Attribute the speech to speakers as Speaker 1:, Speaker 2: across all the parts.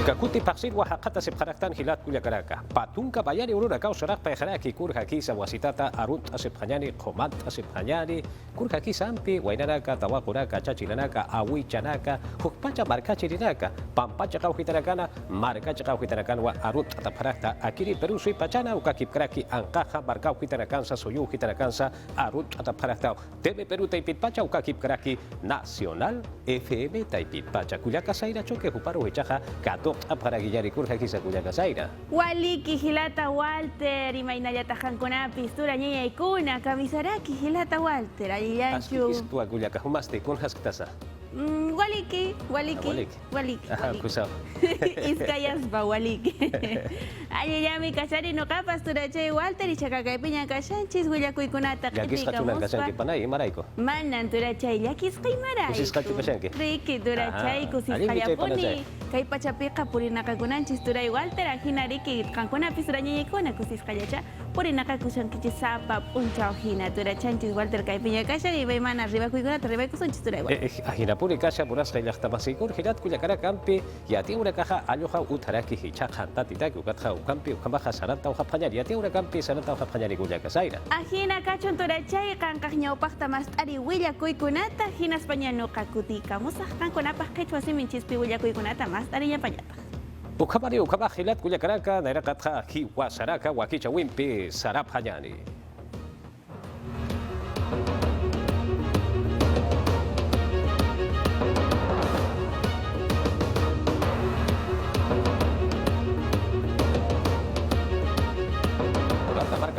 Speaker 1: Kakuti paksin wahakata sepharaktan hilat kulyakaraka. Patungka bayani uruna kau sorak payakaraki kurhaki sa wasitata arut asepanyani komat asepanyani kurhaki sampi wainanaka tawakuraka chachiranaka awi chanaka hukpacha marka chirinaka pampacha kau hitarakana marka kau hitarakan wa arut atapharakta akiri peru sui pachana ukakip kraki angkaha marka hitarakan sa soyu hitarakan sa arut atapharakta teme peru taipit pacha ukakip kraki nasional FM taipit pacha kulyaka saira choke huparu hechaja kato para Guillar y Curja Quisa Cuyacasaira.
Speaker 2: Waliki Gilata Walter y Mainayata Jancona Pistura Ñeña y Cuna Camisaraki Gilata Walter Aliyanchu.
Speaker 1: Así tu acuyaca humaste con haskatasa.
Speaker 2: Waliki.
Speaker 1: Ajá, cruzado.
Speaker 2: Iskayas ba Waliki. Ayayami Kasari no capas Turache Walter y Chacaca Piña Casanchis Huillacuy Kunata.
Speaker 1: Yakis Hachunan Casanque Panay, Maraico.
Speaker 2: Manan Turache Yakis Kaimaray.
Speaker 1: Kusis Hachu Casanque.
Speaker 2: Riki Turache Kusis Hayapuni. Kay Pachapika Purinaka Kunanchis Turay Walter Ajina Riki Cancona Pistura Ñeña y Cuna Kusis Hayacha. Purinaka Kusankichi Sapa Puncha Ojina Turachanchis Walter Kay Piña Casan y Baimana arriba Cuigunata arriba Kusanchis Turay Walter.
Speaker 1: Ajinapuri Casa Buras Hailachtabasikur Hirat Cuyacara Campi y a ti una caja Aloha Utaraki Hichaja Tatitaki Ukatja Ucampi Ukamaja Saranta Ujapañar y a ti una campi Saranta Ujapañar y Cuyacasaira.
Speaker 2: Ajina Cachon Turachay Cancajña Pachta Mastari Huilla Cuicunata Jina España no Cacutica Musaj Canconapa Quechua Siminchispy Huilla Cuicunata Mastari Yapayata.
Speaker 1: Ukamari Ukama Hilat Cuyacaraka Nairakatja Hiwasaraka Wakicha Wimpi Sarapayani.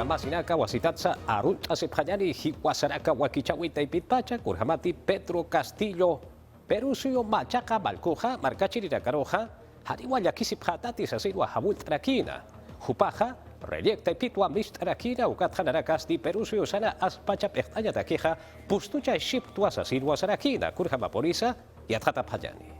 Speaker 1: Masinaka wasitatsa arut asepanyani hiwasaraka wakichawita ipitpacha kurhamati Pedro Castillo Perusio Machaca Balcoja Marcachirira Caroja Hariwaya Kisiphatati Sasirwa Habut Rakina Jupaja Reyecta Ipitwa Mist Rakina Ukatjanaracasti Perusio Sana Aspacha Pechtaya Taqueja Pustucha Shiptua Sasirwa Sarakina Kurhama Porisa y Atjata Payani.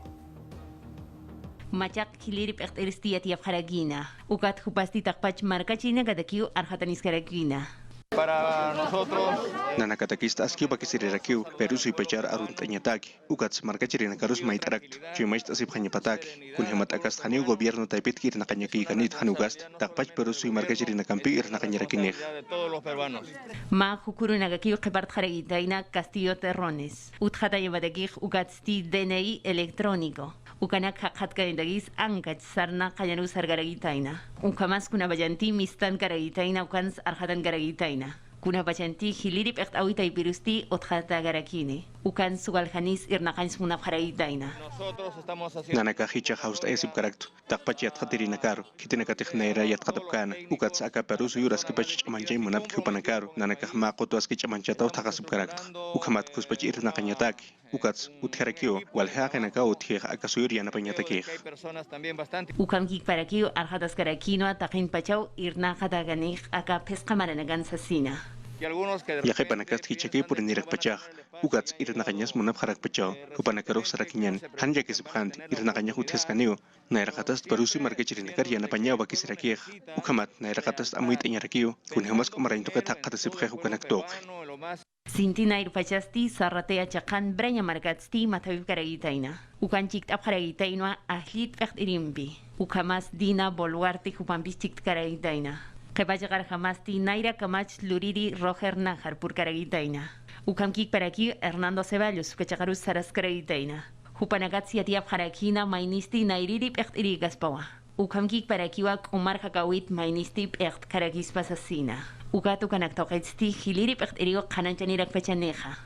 Speaker 3: Machak hilirip eristiyat yafjaragina. Ukat hupasti takpach marcachina gadakiu arjatanis karagina.
Speaker 4: Para nosotros,
Speaker 5: Nanakatakista askiba kisirirakiu, Perusu y pechar aruntañataki, Ukats marcachirina carus maitarakt, Chimaist asiphañapataki, Kunhemat akast haniu gobierno taipit kir nakanyaki kanit hanugast, Takpach Perusu y marcachirina campi ir nakanyarakinej.
Speaker 4: de todos los peruanos.
Speaker 3: Ma hukuru nagakiu kepart jaragitaina Castillo Terrones. Utjata yevadakij ukatsti DNI electrónico. Ukanak hakatkaindagis ankach sarna kayaru sargaragitaina. Ukamas kuna bayanti mistan karagitaina ukans arhatan garagitaina. Kuna bayanti hilirip ekt awita ipirusti otjata garakine. Ukan sugalhanis irnakans munaf jaragitaina.
Speaker 4: Nosotros estamos haciendo
Speaker 5: Nanakahicha haust esip karaktu, Takpach yathatirina caro, Kitinakatichnera yathatapkana, Ukats aka Perusu yuras kipach manchay munap kupanakaro, Nanakahmakoto askichamanchata takasip karaktu, Ukamat kuspach ir nakanyataki, Ukats utjerakio, Walhakanaka utjeh akasuyur yanapanyataki.
Speaker 4: hay personas también bastante.
Speaker 3: Ukam kik parakiu arhatas karakino atakin pachau irnakataganij aka pescamaranagan sasina.
Speaker 4: Y algunos que
Speaker 5: Yahay panakast hichaki por indirak pachaj, Ukats ir nakanyas munap harak pachao, Kupanakaro sarakinyan, Hanja kisiphanti, ir nakanyah utjeskanio, Nairakatas Perusu markachirinikar yanapanya wakisirakiej, Ukamat Nairakatas amuit enyarakio, Kunhemas komaraintoka takatasipjeh ukanaktok.
Speaker 4: lo más
Speaker 3: Sintina irpachasti sarratea chakan branya margatsti matavib karagitaina. Ukan chikt abharagitainwa ahlit fecht irimpi. Ukamas dina boluarte hupampis chikt karagitaina. Kepachagar jamasti naira kamach luriri roger najar pur karagitaina. Ukam kik paraki Hernando Ceballos kechagarus saras karagitaina. Hupanagatsi atiab harakina mainisti nairiri pecht irigaspawa. Ukam kik parakiwak umar hakawit mainisti pecht karagis pasasina. Ukatu kanaktoqetsti hilirip irigo qananchaniraq pechaneja.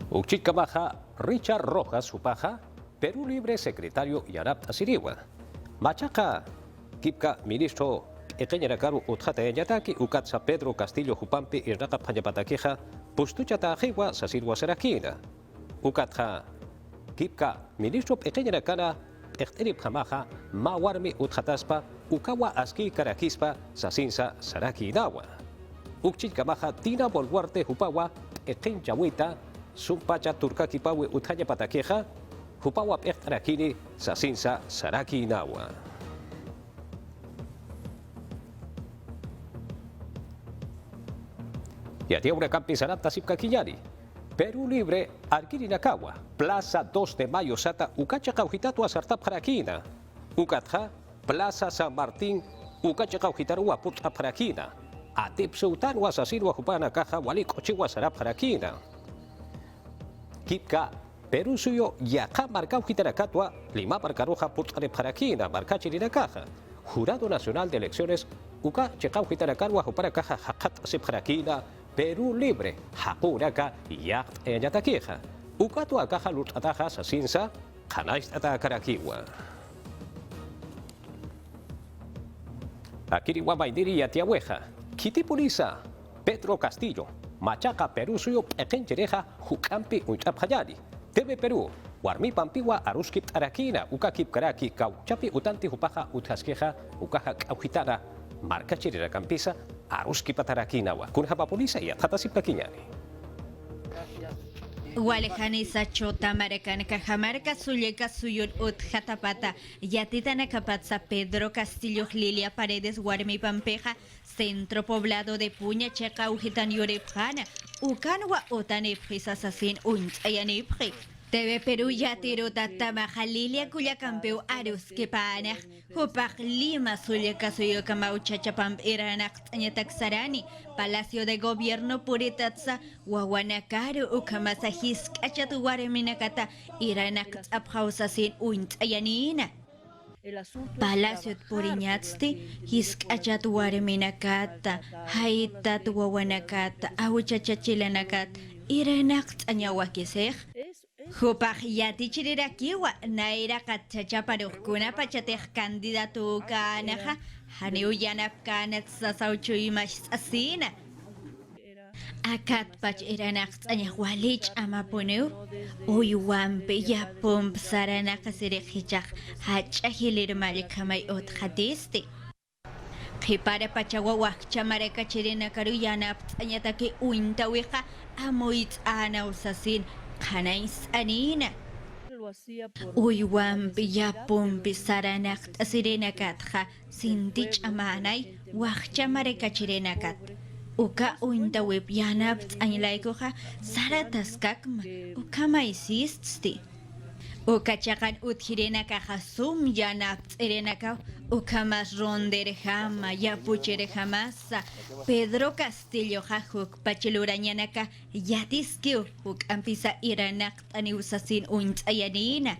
Speaker 1: Uchika Baja, Richard Rojas Upaja, Perú Libre secretario Yarap Asiriwa. Machaca, Kipka ministro Ekeñarakaru Utjata Eñataki, Ukatsa Pedro Castillo Jupampi Irnaka Panyapatakeja, Pustuchata Ajewa Sasirwa Sarakina. Ukatja, Kipka ministro Ekeñarakana, Erterip Hamaja, Mawarmi Utjataspa, Ukawa Aski Karakispa, Sasinsa Saraki Dawa. Ukchika Baja, Tina Bolguarte Jupawa, Ekenchawita, Sumpacha Turkakipawe Utjaya Patakeja, Jupawa Ertarakini, Sasinsa Saraki Nawa. Y a Tiaura Campi Sanata Sipkakiyari. Perú Libre, Arquirinacagua, Plaza 2 de Mayo Sata, Ucacha Caujitatu Asartap Jarakina. Ukatha, Plaza San Martín, Ukachakau Hitarua Putra Parakina, Atip Sultan was asirwa Hupana Caja Walik Ochiwa Sarap Parakina. Kipka, Perú suyo Yaka Marcau Hitarakatwa, Lima Marcaroja Putra Parakina, Marcachirina Caja, Jurado Nacional de Elecciones, Uka Chekau Hitarakarwa Hupana Caja Hakat Sipharakina, Perú Libre, Hapuraka, Yak Enyatakeja, Ukatua Caja Lutataja Sasinsa, Kanais Atakarakiwa. Akiriwa Maidiri Atiahueja, Kitipulisa, Pedro Castillo, Machaca Perú suyo Pekenchereja, Jucampi Uitapjayari, TV Perú, Warmi Pampiwa Aruskip Arakina, Ukakip Karaki, Kauchapi Utanti Hupaja Utasqueja, Ukaja Kaujitara, Marca Chirira Campisa, Aruskip Atarakinawa, Kunjapapulisa y Atatasi Paquiñani.
Speaker 6: Walejani Sachota Maracan Cajamarca Zuleca Suyut Ut Jatapata Yatitana Capatza Pedro Castillo Lilia Paredes Guarmi Pampeja Centro Poblado de Puña Checa Ujitan Yorepjana Ucanwa Otane Prisasasin Unt Ayanipri TV Perú Yatiro Tatamaja Lilia Cuya Campeu Arus Kepana Hupach Lima Zuleca Suyo Camau Chachapam Iranak Anyataxarani Palacio de Gobierno Puritatsa Wawanakaru Ukamasa Hisk Achatuwareminakata Iranak Abhausasin Unt Ayanina Palacio Puriñatsti Hisk Achatuwareminakata Haitat Wawanakata Auchachachilanaka Iranak Anyawakiseh Hupach Yati Chirirakiwa Naira Kachachaparukuna Pachateh Candidato Kanaja Haneu Yanap Kanat Sasauchuimash Asina Akat Pach Iranax Anyahualich Amapuneu Uyuampe Yapum Saranaka Sirichach Hachahilir Malikamay Ot Hadisti Hipara Pachawawak Chamareka Chirina Karuyanap Anyataki Uintawika Amuit Ana Usasin Kanais Anina Uyuam Yapum Bisaranak Asirenakatha Sintich Amanai Wachcha Marekachirinakat Uka Uinta Web Yanapt Anilaikoha Sarataskakma Ukama isisti Uka Chakan Uthirenaka Sum Yanapt Erenaka Ukamas Ronderehama Yapucherejamasa Pedro Castillo Hahuk Pachilurañanaka Yatiskiu Huk Ampisa Iranak Aniusasin Unt Ayanina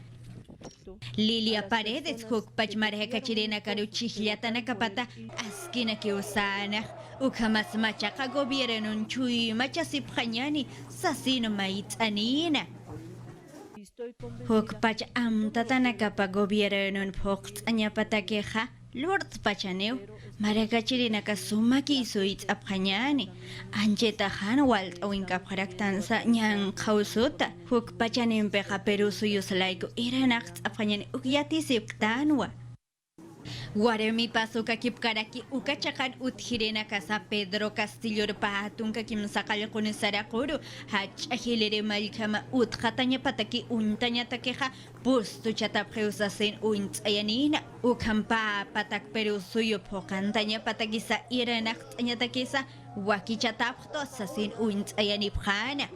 Speaker 6: Lilia Paredes Huk Pachmareja Chirena Karuchihliatana Kapata Askina Kiusana Ukamas Machaca Gobierno Chui Machasip Hanyani Sasino Mait Anina Huk pach amtatana kapa gobierno en Fox anyapatakeja Lord Pachaneu Marekachirina Kasumaki Soit Aphañani Ancheta Hanwalt o Incapharaktansa Nyan Kausota Huk Pachanem Peja Perú suyos laico Iranacht Aphañani Ukyati Siptanwa Guaremi Pasuka Kipkaraki Ukachakan Uthirena Casa Pedro Castillo Patunka Kim Sakal con Sarakuru Hach Ahilere Malikama Uthatanya Pataki Untanya Takeja Pustu Chatapreusa Sen Unt Ayanina Ukampa Patak Peru Suyo Pokantanya Patakisa Irenacht Anyatakisa Waki Chatapto Sasin Unt Ayanipjana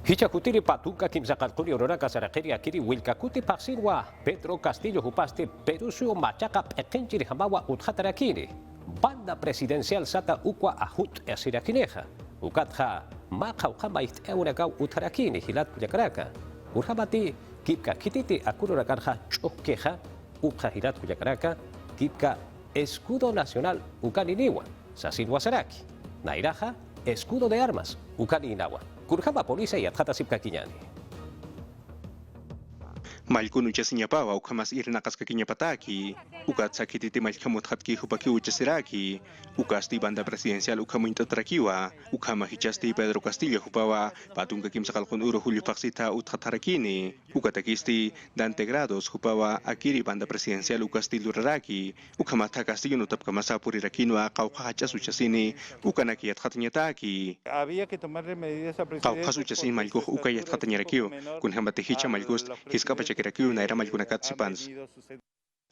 Speaker 1: Hichakutiri Patuca Kimsakaturi Ororaka Sarakeri Akiri Wilkakuti Paxinwa Pedro Castillo Hupaste Perusio Machaca Pekenchiri Hamawa Uthatarakiri Banda Presidencial Sata Ukwa Ahut Asirakineja Ukatha Maka Ukamait Eunagau Utarakini Hilat Kuyakaraka Urhamati Kipka Kititi Akururakarja Chokeja Upja Hilat Kuyakaraka Kipka Escudo Nacional Ukaniniwa Sasin Wasaraki Nairaja Escudo de Armas Ukaninawa Kurjaba Polisa y Adjata Sipkakiñani.
Speaker 5: Malkun Uchasiñapawa, Ukamas Irnakas Kakiñapataki, Ukatsakiti Malkamut Hatki Hupaki Uchasiraki, Ukasti Banda Presidencial Ukamuinta Trakiwa, Ukama Hichasti Pedro Castillo Hupawa, Patunka Kimsakalkun Uro Julio Faxita Utatarakini, Ukatakisti Dante Grados Hupawa, Akiri Banda Presidencial Ukastillo Raraki, Ukamata Castillo Nutapkamasa Purirakinoa, Kauhachas Uchasini, Ukanaki Atjatanyataki.
Speaker 7: Había que tomarle medidas a presidente.
Speaker 5: Kauhas Uchasin Malkuh Ukayat Hatanyarakiu, Kunhamate Hicha Malkust, Hiskapa Chekirakiu, Naira Malkunakatsipans.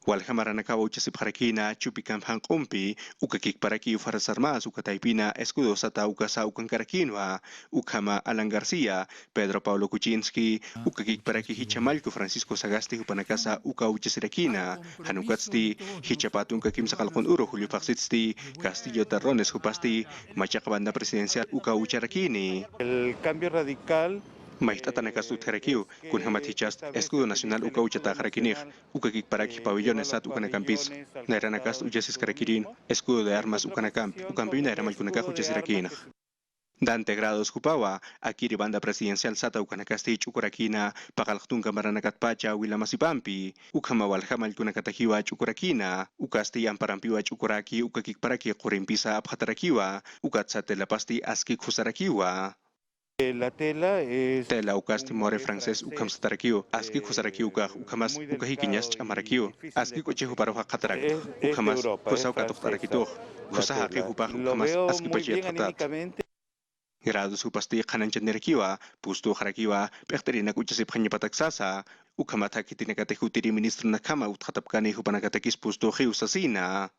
Speaker 5: Walhamarana uchasip harakina chupikam hanqumpi ukakik paraki Fuerzas Armadas ukataipina escudo sata ukasa ukankarakinoa ukama Alan García, Pedro Pablo Kuczynski, ukakik paraki hichamalku Francisco Sagasti upanakasa uka uchasirakina, hanukatsti hichapatun kakim sakalkon uro Julio Faxitsti, Castillo Terrones hupasti machakbanda presidencial uka ucharakini.
Speaker 7: El cambio radical
Speaker 5: Maitatanekas utjarakiu, kun hamat hichast escudo nacional uka uchata harakinig, ukakik paraki pabellones sat ukanakampis, nairanakas ujasis karakirin, escudo de armas ukanakam, ukampi nairamalkunakaj uchasirakina. Dante Grados Hupawa, akiri banda presidencial sata ukanakasti chukurakina, pakalktun kamaranakat pacha wilamasipampi, ukamawal hamalkunakatahiwa chukurakina, ukasti amparampiwa chukuraki ukakik paraki kurimpisa abhatarakiwa, ukatsate lapasti aski khusarakiwa.
Speaker 7: la tela es
Speaker 5: Tela ukasti more francés ukamsatarakiu, aski kusarakiu ukamas ukahikiñas chamarakiu, aski kuchehu para haqatarak, ukamas kusau katuqtarakitu, kusahaqi upaj ukamas aski pachiatqatat. Grados upasti qananchanerakiwa, pustu harakiwa, pekterina kuchasip hañapataksasa, ukamata kitinakatehutiri ministro nakama utqatapkani hupanakatakis pustu hiusasina.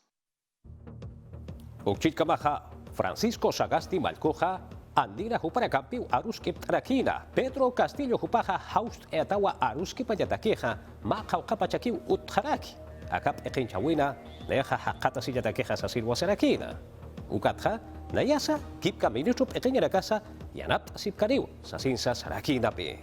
Speaker 1: Ukchitkamaja Francisco Sagasti Malcoja, Andina Huparacampiu Aruski Tarakina, Pedro Castillo Hupaja Haust Etawa Aruski Payataqueja, Macau Capachaquiu Utjaraki, Acap Equinchawina, Neja Hakata Sillataqueja Sasilwa Serakina, Ukatja, Nayasa, Kipka Ministro Pequeña Casa, Yanap Sipkariu, Sasinsa Sarakina Pi.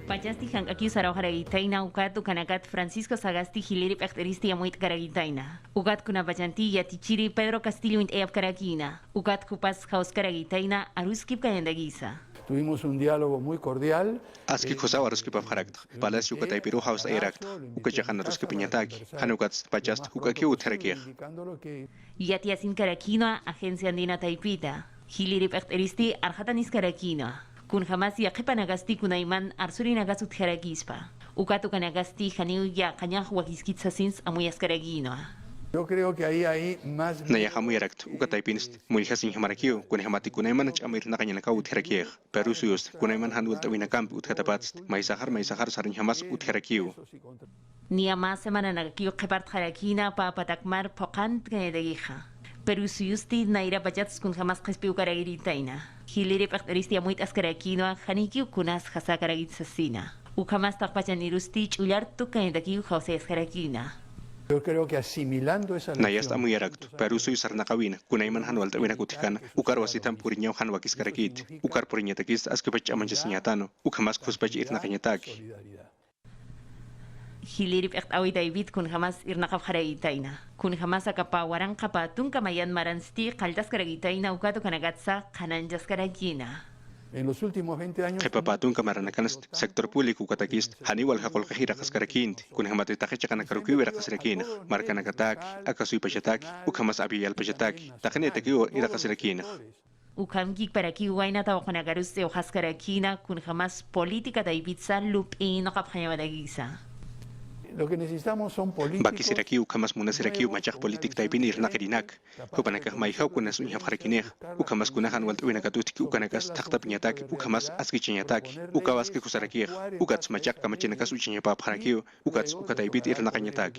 Speaker 3: Pachasti hank'aki sarawharagitayna ukat ukanakat Francisco Sagasti Hiliri p'ekteristi amuit karagitayna. Ukat kunapachanti yatichiri Pedro Castillo int'eyap karakina. Ukat kupas haus karagitayna aruskip kayandagisa.
Speaker 8: Tuvimos un diálogo muy cordial.
Speaker 5: Aski kusau aruski pafharakt, Palacio Kataipiru House Erakt, Ukajahan Aruski Piñataki, Hanukats Pachast Ukaki Utharakir.
Speaker 3: Yatiasin karakina Agencia Andina Taipita. Hiliri p'ekteristi arjatanis karakina. Kun jamás ya kepanagasti kunaiman arsurinagasut jaragispa. Ukatu kanagasti janiu ya kanyah wakiskitsasins amuyas karagino.
Speaker 8: Yo creo que ahí hay más.
Speaker 5: Naya hamuyarakt, ukataipinst, mulhasin hamarakiu, kunhamati kunaiman chamir nakanyanaka utharakier. Perusuyust, kunaiman handul tawinakamp uthatapatst, maisahar sarin hamas utharakiu.
Speaker 3: Nia más semana nagakiu kepart jarakina pa patakmar pokant kanedagija. Pero suyusti naira bajats kun jamás kespiu karagiritaina. Hiliri p'ekteristi amuit askarakino janikiu kunas hasakaragit sasina. Ukamas takpachanirusti chular tukanetakiu jause askarakina.
Speaker 8: Yo creo que asimilando esa
Speaker 5: Nayast amuyarakt, Perusuy sarnakawin, kunaiman hanwal tawinakutikan, ukar wasitan puriñaw hanwakis karakit, ukar puriñatakis askapach amanchasiñatano, ukamas kuspach irnakanyataki.
Speaker 3: Hiliri p'ektawi David kun jamás irnaqap jaragitaina. Kun jamás akapawaran kapatun kamayan maransti kaldas karagitaina ukatu kanagatsa kananjas karagina.
Speaker 8: En los últimos 20 años.
Speaker 5: Kepapatun kamaranakanast, sector público katakist, haniwal hakol kahira kaskarakint, kun hamatitache chakanakarukiwira kasrakina, markanakatak, akasuy pachataki, ukamas abiyal pachataki, takanetakiwo ira kasrakina.
Speaker 3: Ukam gig para ki waina tawa kanagarus de hojas karakina kun jamás política Davidsa lup in nakaphanyawadagisa.
Speaker 8: Lo que necesitamos son políticos.
Speaker 5: Bakisiraki ukamas munasiraki machak politik taipinir nakirinak. Hupanakah maihaw kunas unyaf harakineh. Ukamas kunahan walt winakatutik ukanakas taktapinyatak ukamas askichinyatak. Ukawas ke kusarakih. Ukats machak kamachinakas uchinyapap harakiu. Ukats ukataipit irnakanyatak.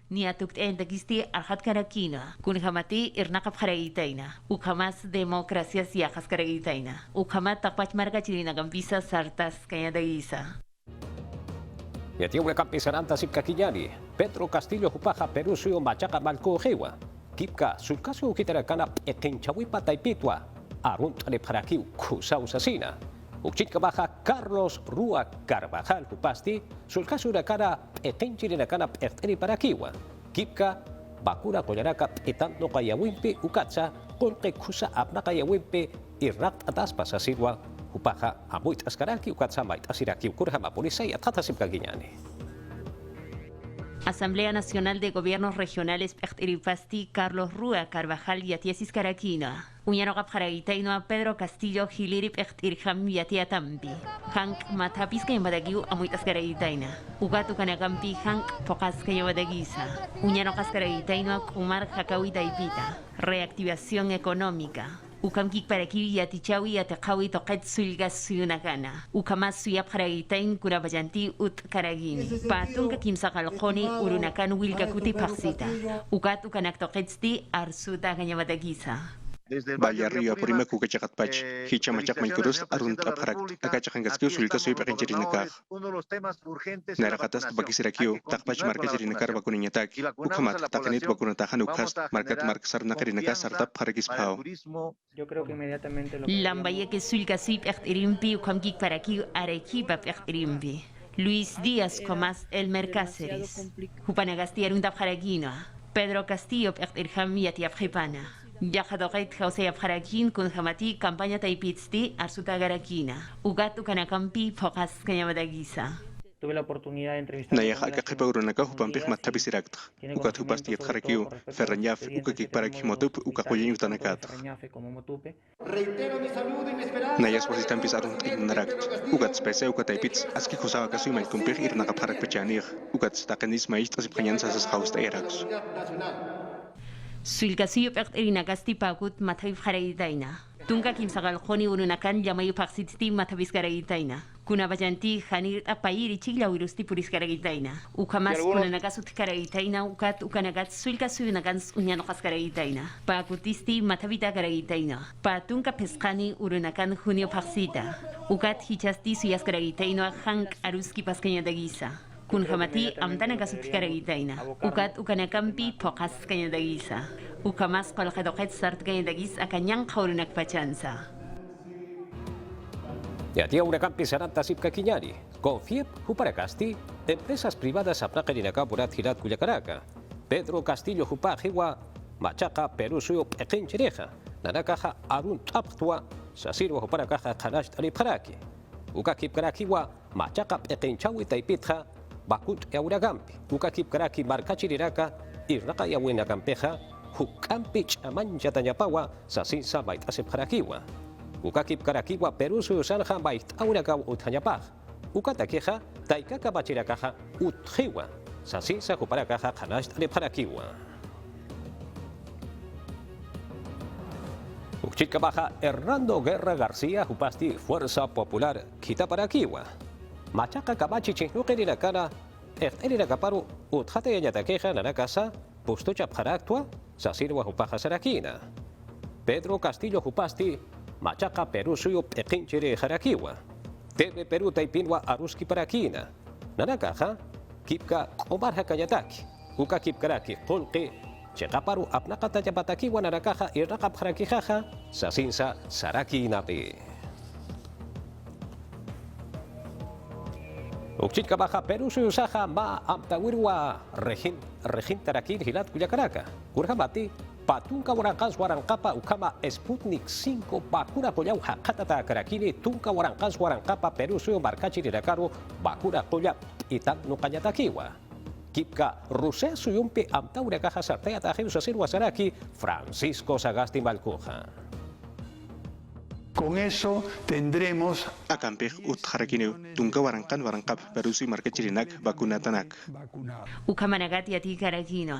Speaker 3: Niatukt endagisti arhat karakina. Kun hamati irnakap haragitaina. Ukamas demokrasia siyakas karagitaina. Ukamat takpach margachirina gambisa sartas kanyadagisa.
Speaker 1: Yatiwe Campisaranta Sipkakillani, Pedro Castillo Hupaja Perusio Machaca Malcojewa, Kipka Sulcasio Kitarakana Ekenchawipa Taipitwa, Arunt Leparakiu Kusau Sasina, Uchitka Baja Carlos Rua Carvajal Hupasti, Sulcasio Rakana Ekenchirinakana Parakiwa, Kipka Bakura Koyanaka Etando Kayawimpi Ukatsa, Kolke Kusa Abnakayawimpi, Irakt Ataspa Sasirwa. Hupaja amuit askaraki ukatsamait asiraki ukurhama polisay at hatasimkagiñani.
Speaker 3: Asamblea Nacional de Gobiernos Regionales Pechtiripasti Carlos Rua Carvajal Yatiesis Karakina. Uñanogap Jaragitaino Pedro Castillo Hiliri Pechtirham Yatiatampi. Hank Matapiska en Badagiu Amuitas Karagitaina. Ugatu Kanagampi Hank Pokaska Yabadagisa. Uñanogas Karagitaino Kumar Hakawi Daipita. Reactivación económica. Ukamkik paraki yatichawi yatakawi toqet sulgas suyunakana. Ukamas suyap haragitain kurabayanti ut karagini. Patunka kimsakalqoni urunakan wilkakuti paksita. Ukat ukanak toqetsti arsuta ganyamatagisa.
Speaker 5: Baya Rio Prima Kuka Chakatpach, Hicha Machak Mankurus, Arunt Abharakt, Akachakangasku, Sulka Sweep and Jirinakar. Narakatas Bakisirakio, Takpach Markajirinakar Bakuninyatak, Ukamat, Takanit Bakunatahan Ukast, Markat Mark Sarnakarinaka Sartap Haragis Pau.
Speaker 3: Lambaye que sulka sweep echt irimpi ukamkik paraki arequipa echt irimpi. Luis Díaz Comas El Mercáceres. Hupanagasti arunta Haragino. Pedro Castillo echt irham yatiap Hipana. Yajadoqait Jose Abharagin kun Hamati campaña taipitsti arsuta garakina. Ugat ukanakampi pokas kanyamadagisa.
Speaker 9: Tuve la oportunidad de entrevistar.
Speaker 5: Nayaha Akakipa Urunaka, Hupampich Matabisirak, Ukat Hupasti at Harakio, Ferranyaf, Ukakik Parakimotup, Ukakoyin Utanakat. Nayas was Tampis Arunt Ignorakt, Ugat Spese Ukataipits, Aski Kusaka Sumal Kumpir Irnakaparak Pachanir, Ugat Stakanis Maist as Panyans House Erax.
Speaker 3: Sulkasiyo echt irinagasti pakut matavif haragitaina. Tunka kimsagalkhoni urunakan yamayu paksitsti matavis karagitaina. Kunabayanti hanir apayiri chigla wirusti puris karagitaina. Ukamas kunanagasut karagitaina ukat ukanagat sulkasiyo nagans unyanokas karagitaina. Pakutisti matavita karagitaina. Patunka peskani urunakan junio paksita. Ukat hichasti suyas karagitaina hank aruski paskanyadagisa. Kun hamati amtana gasut karagitaina. Ukat ukanakampi pokas kanyadagisa. Ukamas kolkadoket sart kanyadagis akanyang kaurunak pachansa.
Speaker 1: Yatia Urakampi Saranta Sipka Kiñari, Confiep, Huparacasti, empresas privadas Apnacarinaka Burat Hirat Cuyacaraka, Pedro Castillo Hupajiwa, Machaca, Perú Suyo Pequenchereja, Nanakaja Arun Taptua, Sasirwa Huparakaja Kanash Aliparaki, Ukakip Karakiwa, Machaca Pequenchawi Taipitja, Bakut Euragampi, Ukakip Karaki Marcachiriraka, Irraka Yawina Campeja, Hukampich Amanja Tañapawa, Sasinsa Maitasep Karakiwa. Ukakip Karakiwa Perú Suyo Sanja Bait Auragau Utanyapaj, Ukatakeja, Taikaka Bachirakaja, Utjiwa, Sasinsa Huparakaja Kanash Aliparakiwa. Uchika Baja Hernando Guerra García Jupasti Fuerza Popular Kitaparakiwa. Machaca Kabachi Chinukerinakana, Erinakaparu, Uthate Yatakeja Nanakasa, Pustucha Paraktua, Sasirwa Jupaja Sarakina. Pedro Castillo Jupasti, Machaca Perú Suyo Pequinchiri Jarakiwa. TV Perú Taipinwa Aruski Parakina. Nanakaja, Kipka Obarja Kayataki, Uka Kipkaraki, Kulki, Chekaparu Apnakata Yapatakiwa Nanakaja y Rakap Jarakijaja, Sasinsa Saraki Napi. Ukchitka Baja Perú Suyo Saja Ma Amtawirwa Regin Tarakin Hilat Cuyacaraka. Urhamati, Patunka Warankas Warankapa Ukama Sputnik 5 Bakura Koyau Hakatata Karakini Tunka Warankas Warankapa Perú Suyo Barkachi Rirakaru Bakura Koya Itan Nukanyatakiwa. Kipka Rusé Suyumpi Amtaura Caja Sartea Tajeu Sasirwa Saraki Francisco Sagasti Malcuja.
Speaker 8: Con eso tendremos
Speaker 5: Akampej Utjarakineu, Tunka Warankan Warankap, Perusi Markachirinak, Bakunatanak.
Speaker 3: Ukamanagat yati karakino.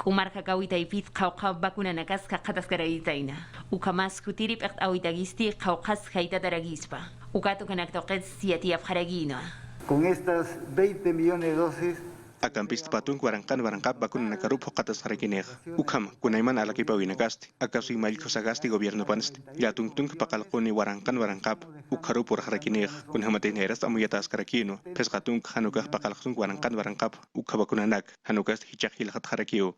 Speaker 3: Umarka kawita ipit kawka bakunanakas kakatas karagitaina. Ukamas kutirip at awitagisti kawkas haita taragispa. Ukato kanaktoket siati afharagino.
Speaker 10: Con estas 20 millones de dosis
Speaker 5: Akampist Patun Warankan Warankap Bakunanakarup Hokatas Harakinej. Ukam, Kunaiman Alakipawinagasti, Akasui Malkosagasti Gobierno Panst, Yatung Tung Pakalkuni Warankan Warankap, Ukarupur Harakinej, Kunhamatineras Amuyatas Karakino, Pescatung Hanukah Pakalkung Warankan Warankap, Ukabakunanak, Hanukast Hichakil Hat Harakio.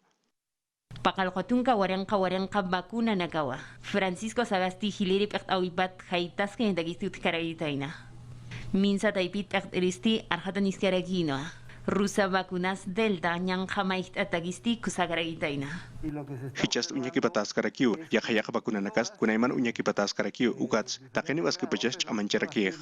Speaker 3: Pakalkotunka waranka bakuna nagawa. Francisco Sagasti hilirip at awibat haitas kaya dagistut karagitaina. Minsa taipit at iristi arhatanis karagino. Rusa vacunas delta nyang jamait atagisti kusagaragitaina.
Speaker 5: Hichast unyaki batas karakiu, yakhayak bakunanakas, Kunaiman unyaki batas karakiu, Ukats, Takeni was Kupajest Amancharakir.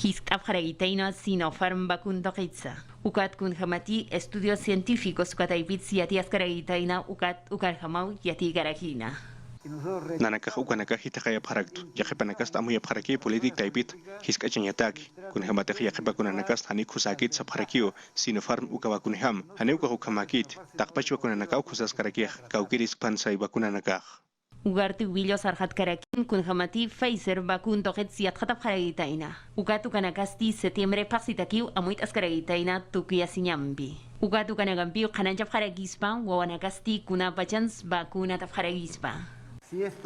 Speaker 3: Hiskap haragitaino Sinopharm bakundokitsa. Ukat kun hamati estudios científicos ukataipit siatias karagitaina ukat ukarhamau yati garagina.
Speaker 5: Nanakah ukanakah hitakayap haragtu, yakipanakas tamuyap haraki politik taipit, hiskachanyataki, kunhamatah yakibakunanakas hani kusakit sa harakiu, Sinopharm ukabakunham, hani ukahukamakit, takpach bakunanakaw kusas karakih, kaukiris pansay bakunanakah.
Speaker 3: Ugarti Willo Sarhat Karakin kun hamati Pfizer bakun toket siat khatap karagitaina. Ugatu kanakasti septiembre paksitakiu amuit askaragitaina tukia sinyambi. Ugatu kanagampiu kananjap karagispa wawanakasti kuna bachans bakuna tap karagispa.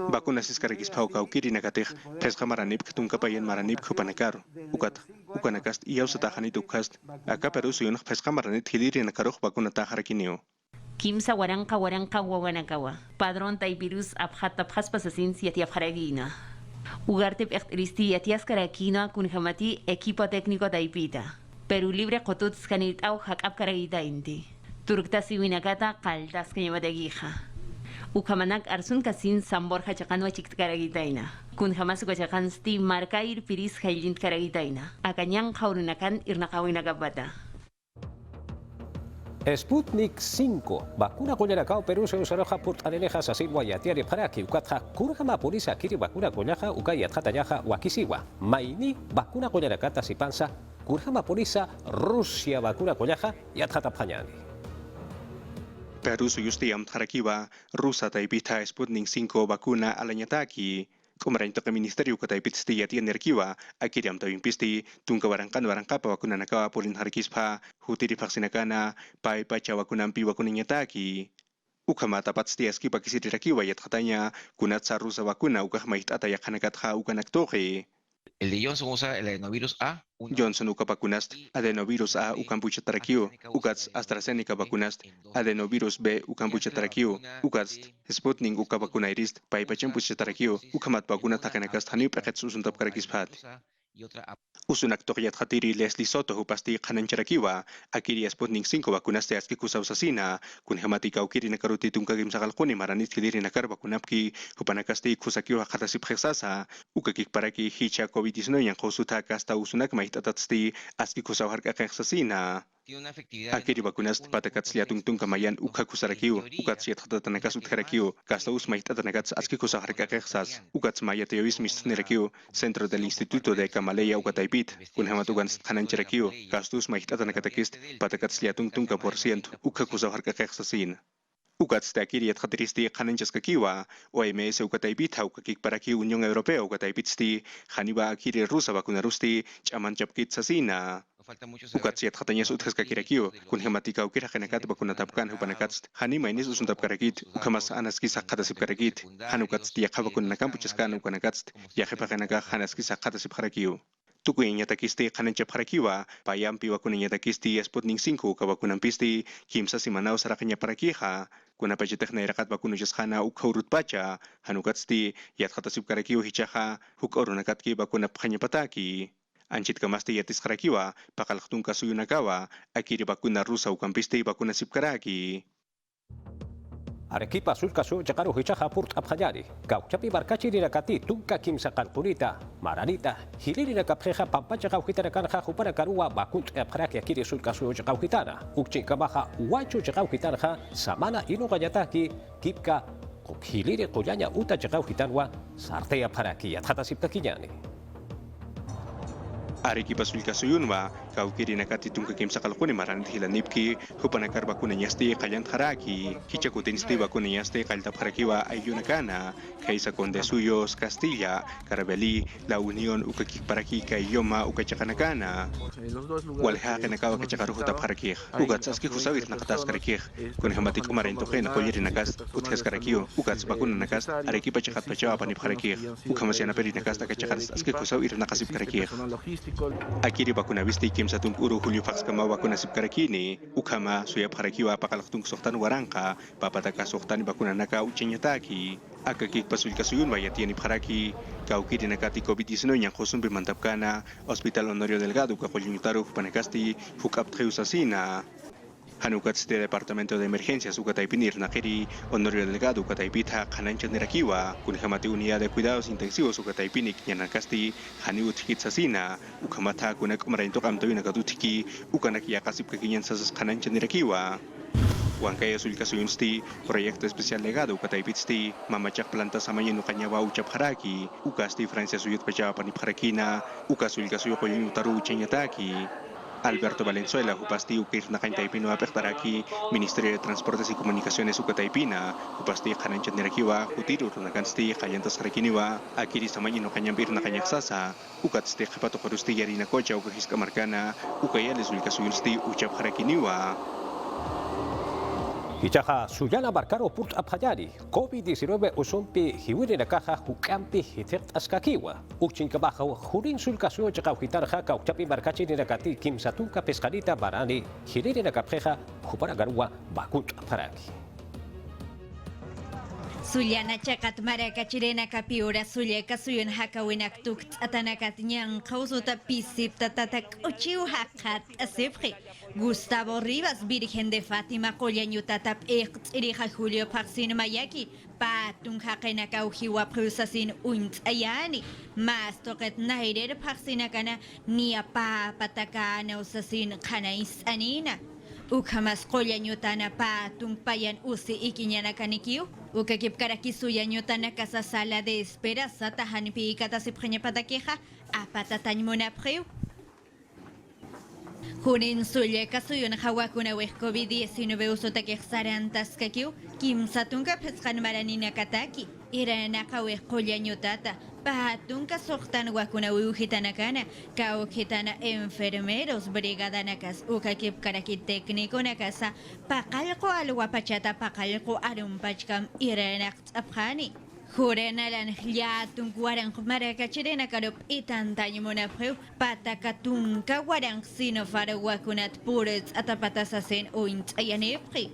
Speaker 5: Vacunas iskaragis pauka ukiri nakatej pesca maranip tunka payen maranip kupanakaro ukat ukanakast iausa tahanit ukast acá Perú suyunak pesca maranit hiliri nakaroj vacuna taharakinio.
Speaker 3: Kimsa waranka wawanakawa. Padrón taipirus abhat pasasin siatiaf haragina. Ugartep ektristi yatias karakina kun hamati equipo técnico taipita. Perú libre kotut skanit au hakap karagita inti. Turkta siwinakata kaltas kanyamatagija. Ukamanak arsun kasin sambor hachakanwa chikt karagitaina. Kun hamas kachakan sti markair piris hailint karagitaina. Akanyang haurunakan irnakawinakabata.
Speaker 1: Sputnik 5, vacuna coñaracao Perú se usaroja por anenejas así guayatiari para que ukatja kurgama polisa kiri vacuna coñaja ukayat hatayaja wakisiwa. Maini vacuna coñaracata si panza kurgama polisa Rusia vacuna coñaja yathata pañani.
Speaker 5: Perú suyusti amtharakiwa rusa taipita Sputnik 5 vacuna alanyataki. Kumarento ke ministerio kata ipitsti yati energiwa akiriam tawing pisti tungka warangka pa wakuna nakawa polin harkispa hutiri vaksinakana pai pacha wakuna ampi wakuna nyataki ukama tapat stiaski pakisiri rakiwa yat katanya kunat sarusa wakuna ukah mait atayak hanakatha ukanak toke.
Speaker 11: El de Johnson usa el adenovirus A.
Speaker 5: Johnson uka vacunast adenovirus A ukampucha tarakio, ukats AstraZeneca vacunast adenovirus B ukampucha tarakio, ukats Sputnik uka vacuna irist paipachempucha tarakio, ukamat vacuna takanakast hani paket susuntap karakispat. Usunak tokyat hatiri Leslie Soto hupasti kanancharakiwa, akiri Sputnik 5 vacunas te aski kusausasina, kun hematika ukiri nakaruti tungkagim sakalkuni maranit kiliri nakar vacunapki, hupanakasti kusakiwa hatasip heksasa, ukakik paraki hicha COVID-19 yang kosuta kasta usunak mahitatatsti aski kusauhar kakeksasina. Akiri vacunas patakats liatung kamayan ukha kusarakiu, ukats yat hatatanakas utharakiu, kasta us mahitatanakats aski kusauhar kakeksas, ukats mayateois mistnerakiu, Centro del Instituto de Kamaleya ukataipit, kun hamatugan kanancharakiu, kastus mahitatanakatakist patakats liatung %, ukha kusauhar kakeksasin. Ukats te akiri yat khatiristi kananchaskakiwa, OMS ukataipit ukakik paraki Unión Europea ukataipitsti, haniba akiri rusa vacunarusti, chamanchapkit sasina. Ukats yat khatanyas uthaskakirakiu, kun hematika ukira kanakat vacunatapkan hupanakats, hani mainis usuntapkarakit, ukamas anaski sakhatasipkarakit, hanukats tiakha vacunanakampuchaskan ukanakats, yahepakanaka hanaski sakhatasipkarakiu. Tukuy nyatakisti kananchapkarakiwa, payampi vacunanyatakisti Sputnik 5 kavacunampisti, kimsa simanaw sarakanya parakiha, kunapachitekna irakat vacunuchashana ukhaurut pacha, hanukatsti yathatasipkarakiu hichaha, hukorunakatki vacunapkhanyapataki. Anchit kamasti yatis karakiwa, pakalhtun kasuyunakawa, akiri vacuna rusa ukampisti vacuna sipkaraki.
Speaker 1: Arequipa sulkasu jakaru hichaha purt abhayari, kauchapi barkachi rirakati tunka kimsa kalkulita, maranita, hiliri nakapjeja pampacha kaujitana kanja jupana karua bakunt abharaki akiri sulkasu jakaujitana, ukchinkamaha uachu jakaujitana samana ino gayataki, kipka, hiliri koyanya uta jakaujitanwa, sarte abharaki yathatasiptakiyani.
Speaker 5: Arequipa sulkasuyunwa, kaukiri nakati tunka kimsa kalkuni maranit hilanipki, hupanakar vacuna nyasti kayant haraki, hichakutinsti vacuna nyasti kaltap harakiwa ayunakana, kaisa Conde Suyos, Castilla, Carabelí, La Unión ukakik paraki kayoma ukachakanakana. Walha kanakawa kachakaruhutap harakih, ugats aski husawit nakatas karakih, kun hamatik umarentoke nakoyiri nakas, uthes karakio, ugats vacuna nakas, Arequipa chakat pachawa panip harakih, ukamasiana peri nakas takachakas aski husawit nakasip karakih. Akiri vacunavisti kimsa tung uru Julio Faxkama vacuna sipkarakini, ukama suya harakiwa pakalaktung soktan waranka, papataka soktan vacunanaka uchenyataki. Akakik pasulkasuyun vayatiani haraki, kaukiri nakati COVID-19 yang khusun bimantapkana, Hospital Honorio Delgado kakolyuntaru panakasti hukaptreusasina. Hanukats de Departamento de Emergencias ukataipinir nakiri Honorio Delgado ukataipita kanancha nerakiwa, kun hamati Unidad de Cuidados Intensivos ukataipinik nyanakasti haniut hitsasina, ukamata kunak umarintok amtoy nakatutiki, ukanak yakasip kakinyan sasas kanancha nerakiwa. Wankaya sulkasuyunsti, Proyecto Especial Legado ukataipitsti, mamachak planta samayin ukanyawa uchap haraki, ukasti Francia suyut pachawa panip harakina, ukasulkasuyo koyun utaru uchenyataki. Alberto Valenzuela hupasti ukir na Taipino apektaraki Ministerio de Transportes y Comunicaciones ukataipina hupasti kananchan nirakiwa hutiru nakansti kayantas rakiniwa akiri samayino kanyambir na kanyaksasa ukatsti kapato karusti yarina kocha ukahiska markana ukayales ulkasuyulsti uchap harakiniwa.
Speaker 1: Hichaja suyana marcaro purt apjayari, COVID-19 usumpi hiwiri na kaja hukampi hitert askakiwa. Uchin kabaja hurin sulkasyo chaka uhitarja kauchapi markachi ni nakati kim satunka pescarita barani hiriri na kapjeja hupara garua bakut aparaki.
Speaker 6: Sulyana chakat marakachirena kapiura sulyeka suyun hakawinak tukt atanakat nyang kausuta pisip tatatak uchiu hakat asifri. Gustavo Rivas, Virgen de Fátima, Colyanyutatap Irija Julio Parsin Mayaki, Patung Hakenaka Ujiwa Prusasin Unt Ayani, Mas Toket Nairer Parsinakana, Nia Pa Patakana Usasin Kanais Anina. Ukamas Colyanyutana Patung Payan Usi Ikinyanakaniki, Ukakip Karakisuyanyutana Casa Sala de Espera, Satahanipi Katasipreña Patakeja, Apatatañ Monapreu. Hurin sulyeka suyun hawakuna weh COVID-19 usotakeh sarantas kakiu, kim satunka peskan maranina kataki, iranaka weh kolyanyutata, pahatunka sohtan wakuna uhitanakana, kauhitana enfermeros brigadanakas, ukakip karaki tekniko nakasa, pakalko alwapachata pakalko arumpachkam iranak apkhani. Jurenalan liatung warang marakachirena karup itantaño monapreu patakatunka warang sinofara wakunat purets atapatasasen oint ayanepri.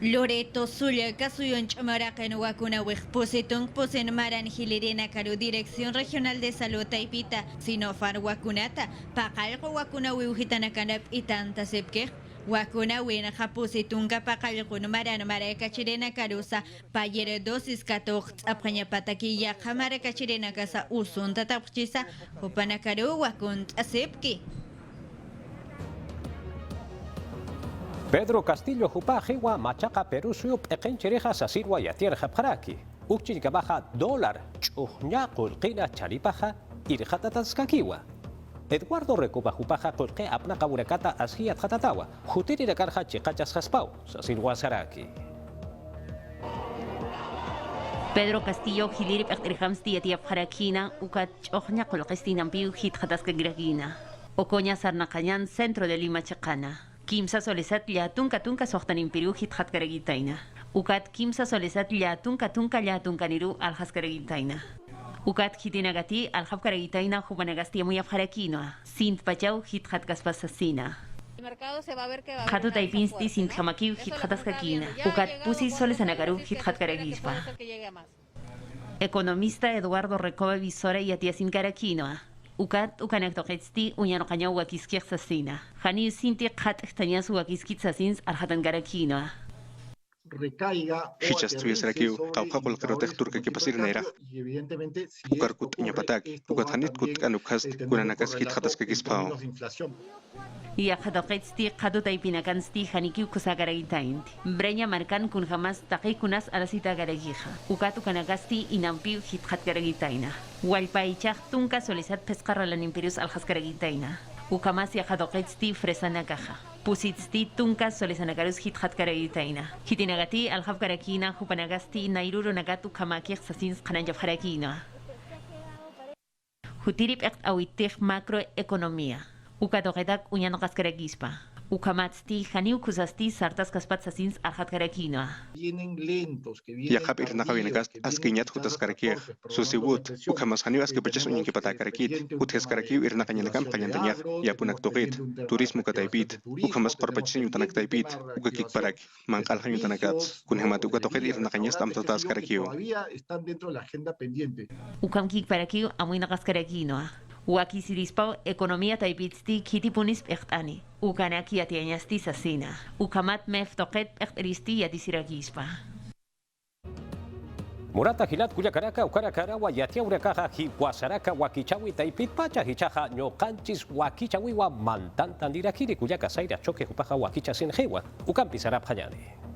Speaker 6: Loreto Zuliaca suyon chamaracan wakuna wejpositung posen maran hilirena karu Dirección Regional de Salud Taipita sinofar wakunata pakalko wakuna wiuhitanakanap itantasepkej. Wakuna wina hapusitunga pakalkun maran marakachirena karusa payere dosis katocht apanya patakiya hamarakachirena kasa usun tatapchisa upanakaru wakunt asepki.
Speaker 1: Pedro Castillo Jupajewa Machaca Perú Suyup Ekenchereja Sasirwa Yatier Japharaki. Uchin Kabaja dólar Chuñakul Kina Charipaja Irjatatanskakiwa. Eduardo Recoba Jupaja Kolke Apna Kaburekata Ashiat Hatatawa. Jutiri de Karja Chikachas Jaspau Sasirwa Saraki.
Speaker 3: Pedro Castillo Hilirip Ektirhamsti Yatiap Harakina Ukat Ochñakul Kestinam Piu Hit Hataskagiragina. Ocoña Sarnacañan Centro de Lima Chacana. Kimsa Solesat Yatunka Tunka Sohtanin Piru Hit Hatkaragitaina. Ukat Kimsa Solesat Yatunka Tunka Yatunka Al Haskaragitaina. Ukat hitinagati al Hapkaragitaina Jubanagasti muy afharakino. Sint Pachau hit Hatkasasasina.
Speaker 12: El mercado se va a ver que va a
Speaker 3: Hatu Taipinsti Sint Hamakiu hit Hataskakina. Ukat Pusi Solesanagaru hit Hatkaragispa. Economista Eduardo Recoba Visora y Atiasin Karakinoa. Ukat Ukanaktohetsti Uñanocaño Wakiskiasasina. Hani Sinti Hat Tanias Wakiskitsasins al Hatankaraquinoa.
Speaker 5: Hichas tuyasrakiu kauqaqul qirotej turka kipasir neira ukarkut ñapatak ukatjanitkut kanukast kunanakas hitqataska kispao
Speaker 3: Ya khadaqetsti qadu taipinakansti hanikiu kusagaragintainti breña markan kun jamás taqikunas arasita garagija ukatu kanagasti inampiu hitqatgaragitaina walpaichaq tunka solisat pesqarralan imperius alhasgaragitaina ukamas ya khadaqetsti fresana caja Pusitsti tunka solisanakarus hit hatkaragitaina. Hitinagati al hafkarakina hupanagasti nairuru nagatu kamakir sasins kananjafharakina. Hutirip ekt awitih macroeconomía. Ukatogedak uñanokascaragispa. Ukamatsti haniu kusasti sartas kaspat sasins al hatkarakina.
Speaker 13: Vienen lentos, que vienen.
Speaker 5: Yakap irnaqavinakast askiñat hutaskarakiej. Susibut ukamas haniu askipachas uñinkipatakarakit. Utkaskarakiu irnaqañanakam qañantañaj yapunak tuqit. Turismo kataipit. Ukamas qorpachsin yutanak taipit. Ukakikparak. Manqaljan yutanakat. Kunhamat ukatoqit irnaqañas tamtataskarakiu.
Speaker 13: Todavía están dentro de la agenda pendiente.
Speaker 3: Ukamkikparakiu amuinaqaskarakinoa. Wakisidispau economía taipitsti kitipunis pechtani. Ukanaki atiañasti sasina. Ukamat meftoqet pechteristi yatisiragispa.
Speaker 1: Murata Hilat Cuyacaraka, Ucaracara, Guayatia, Uracaja, Hihuasaraca, Huaquichawi, Taipit, Pacha, Hichaja, Ñocanchis, Huaquichawiwa, Mantantandirakiri, Cuyacasaira, Choque, Jupaja, Huaquicha, Sinjewa, Ucampi, Sarap, Hayani.